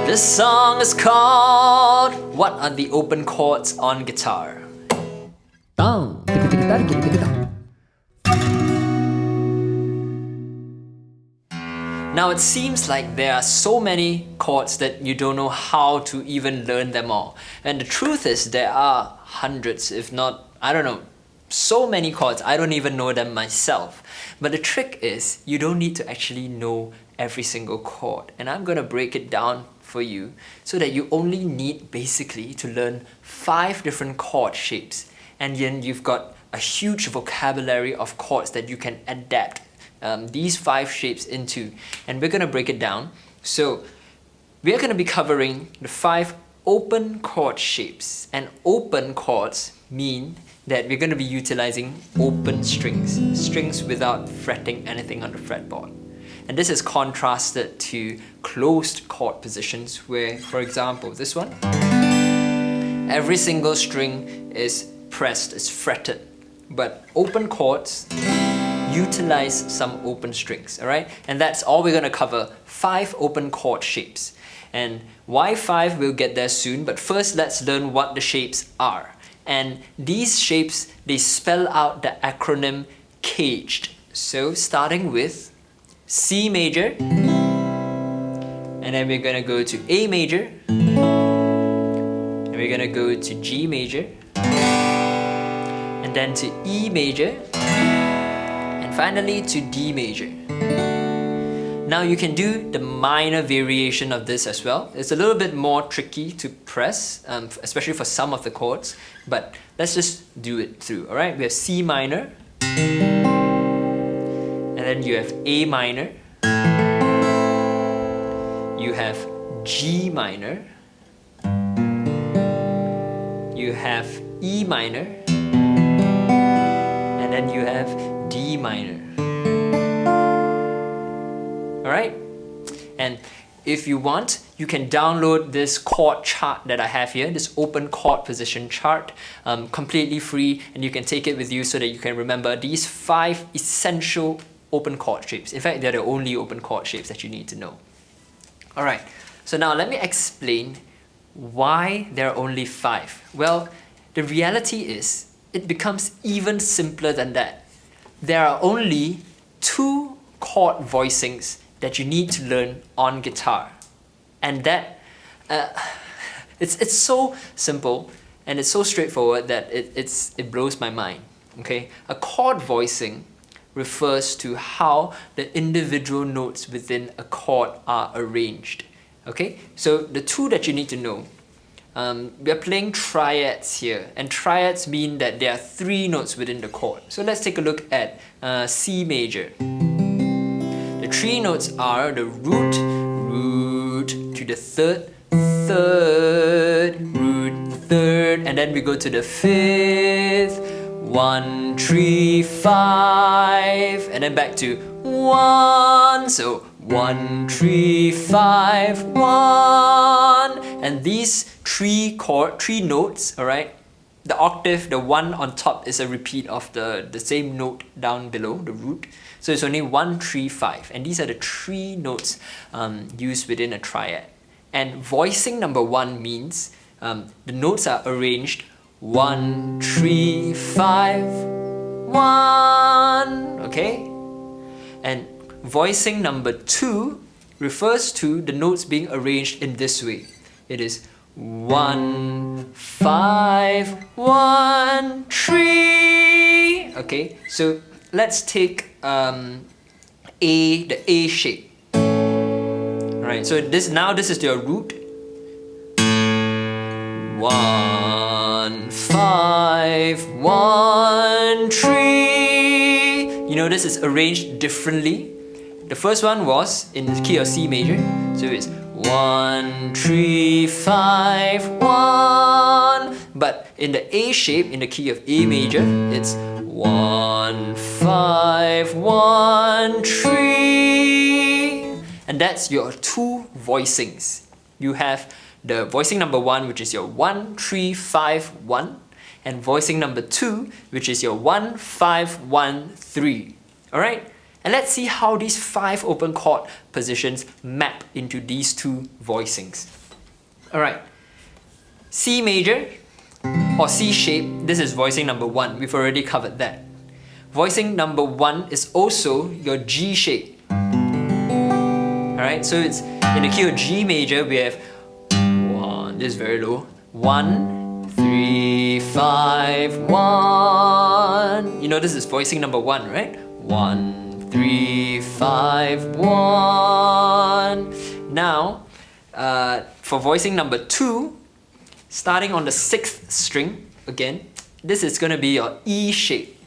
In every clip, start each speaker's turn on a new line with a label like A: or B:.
A: This song is called What Are the Open Chords on Guitar?
B: Down.
A: Now it seems like there are so many chords that you don't know how to even learn them all. And the truth is there are hundreds, if not, I don't know, so many chords, I don't even know them myself. But the trick is you don't need to actually know every single chord. And I'm gonna break it down for you so that you only need basically to learn 5 different chord shapes. And then you've got a huge vocabulary of chords that you can adapt these 5 shapes into, and we're gonna break it down. So we're gonna be covering the 5 open chord shapes, and open chords mean that we're gonna be utilizing open strings without fretting anything on the fretboard. And this is contrasted to closed chord positions where, for example, this one, every single string is pressed, is fretted, but open chords utilize some open strings, alright? And that's all we're going to cover, 5 open chord shapes. And why 5, we'll get there soon, but first let's learn what the shapes are. And these shapes, they spell out the acronym CAGED. So starting with C major, and then we're going to go to A major, and we're going to go to G major, and then to E major, finally to D major. Now you can do the minor variation of this as well. It's a little bit more tricky to press, especially for some of the chords, but let's just do it through, alright? We have C minor, and then you have A minor, you have G minor, you have E minor, and then you have D minor. Alright? And if you want, you can download this chord chart that I have here, this open chord position chart, completely free, and you can take it with you so that you can remember these 5 essential open chord shapes. In fact, they're the only open chord shapes that you need to know. Alright, so now let me explain why there are only 5. Well, the reality is, it becomes even simpler than that. There are only 2 chord voicings that you need to learn on guitar. And that, it's so simple and it's so straightforward that it blows my mind, okay? A chord voicing refers to how the individual notes within a chord are arranged, okay? So the 2 that you need to know, we are playing triads here, and triads mean that there are 3 notes within the chord. So let's take a look at C major. The 3 notes are the root, root to the third, third, root, third, and then we go to the 5th, 1, 3, 5, and then back to 1. So 1, 3, 5, 1, and these 3 notes, alright? The octave, the 1 on top is a repeat of the same note down below, the root. So it's only 1, 3, 5, and these are the 3 notes used within a triad. And voicing number 1 means the notes are arranged 1, 3, 5, 1, okay? And voicing number 2 refers to the notes being arranged in this way. It is 1, 5, 1, 3. Okay, so let's take the A shape. Alright, so this is your root. 1, 5, 1, 3. You know, this is arranged differently. The first one was in the key of C major, so it's 1, 3, 5, 1. But in the A shape, in the key of A major, it's 1, 5, 1, 3. And that's your 2 voicings. You have the voicing number 1, which is your 1, 3, 5, 1, and voicing number 2, which is your 1, 5, 1, 3. Alright? And let's see how these 5 open chord positions map into these 2 voicings. Alright, C major or C shape, this is voicing number 1. We've already covered that. Voicing number 1 is also your G shape. Alright, so it's in the key of G major, we have 1, this is very low, 1, 3, 5, 1. You know this is voicing number 1, right? 1, 3, 5, 1. Now, for voicing number 2, starting on the 6th string, again, this is going to be your E shape.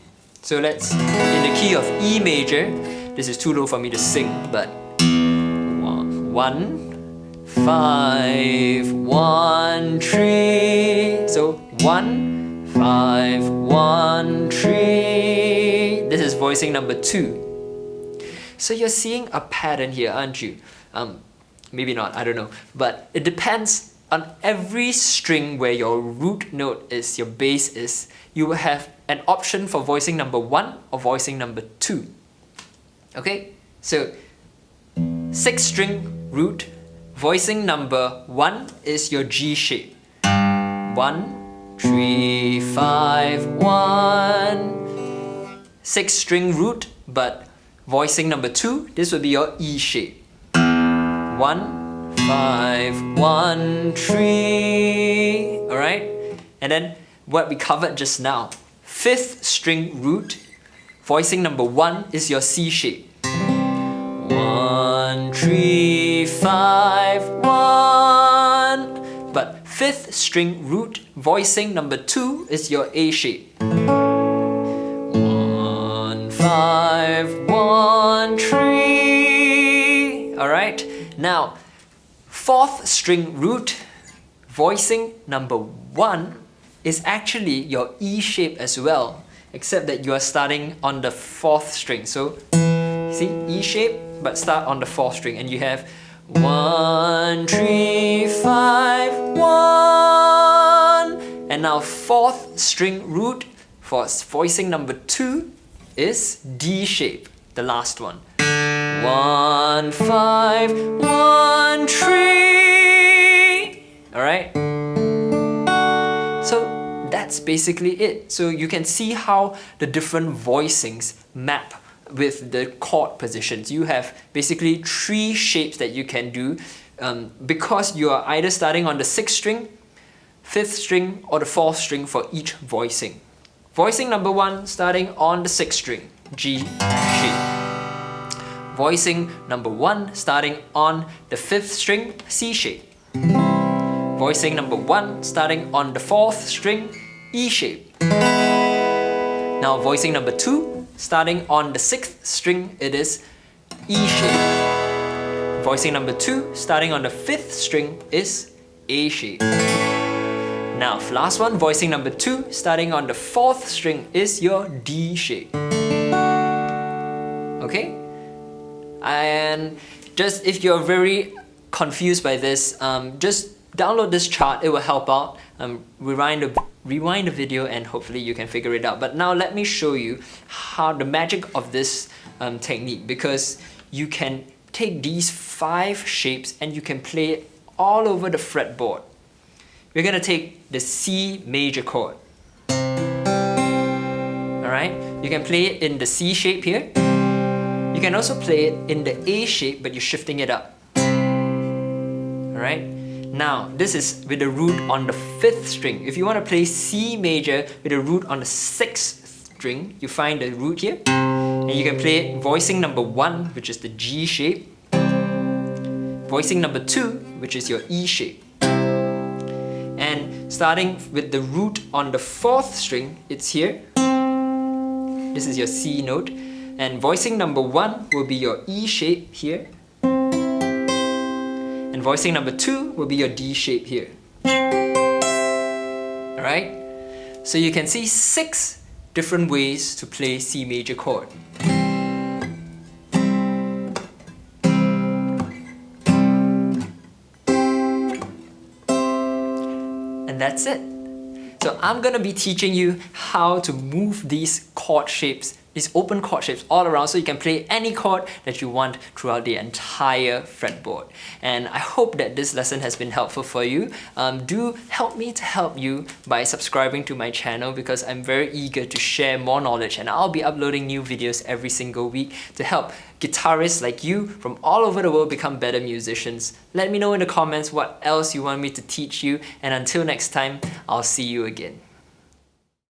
A: So let's, in the key of E major, this is too low for me to sing, but 1, 5, 1, 3. So 1, 5, 1, 3. This is voicing number 2. So you're seeing a pattern here, aren't you? Maybe not, I don't know. But it depends on every string where your root note is, your bass is, you will have an option for voicing number 1 or voicing number 2. Okay? So 6th string root, voicing number 1 is your G shape. 1, 3, 5, 1. 6th string root, but voicing number 2, this will be your E shape. 1, 5, 1, 3. Alright? And then what we covered just now. 5th string root, voicing number 1 is your C shape. 1, 3, 5, 1. But 5th string root, voicing number 2 is your A shape. 1, 5, 1, 3. Alright? Now, 4th string root, voicing number 1 is actually your E shape as well, except that you are starting on the 4th string. So, see, E shape, but start on the 4th string, and you have 1, 3, 5, 1. And now 4th string root for voicing number 2 is D shape, the last one. 1, 5, 1, 3. Alright? So that's basically it. So you can see how the different voicings map with the chord positions. You have basically 3 shapes that you can do because you are either starting on the 6th string, 5th string, or the 4th string for each voicing. Voicing number 1 starting on the 6th string, G shape. Voicing number 1 starting on the 5th string, C shape. Voicing number 1 starting on the 4th string, E shape. Now voicing number 2 starting on the 6th string, it is E shape. Voicing number 2 starting on the 5th string is A shape. Now last one, voicing number 2 starting on the 4th string is your D shape. Okay? And just if you're very confused by this, just download this chart, it will help out. Rewind the video and hopefully you can figure it out. But now let me show you how the magic of this technique, because you can take these 5 shapes and you can play it all over the fretboard. We're going to take the C major chord. Alright, you can play it in the C shape here. You can also play it in the A shape, but you're shifting it up. Alright, now this is with the root on the 5th string. If you want to play C major with a root on the 6th string, you find the root here. And you can play it voicing number 1, which is the G shape. Voicing number 2, which is your E shape. And starting with the root on the 4th string, it's here. This is your C note. And voicing number 1 will be your E shape here. And voicing number 2 will be your D shape here. Alright? So you can see 6 different ways to play C major chord. And that's it. So I'm gonna be teaching you how to move these chord shapes these open chord shapes all around, so you can play any chord that you want throughout the entire fretboard. And I hope that this lesson has been helpful for you. Do help me to help you by subscribing to my channel, because I'm very eager to share more knowledge, and I'll be uploading new videos every single week to help guitarists like you from all over the world become better musicians. Let me know in the comments what else you want me to teach you, and until next time, I'll see you again.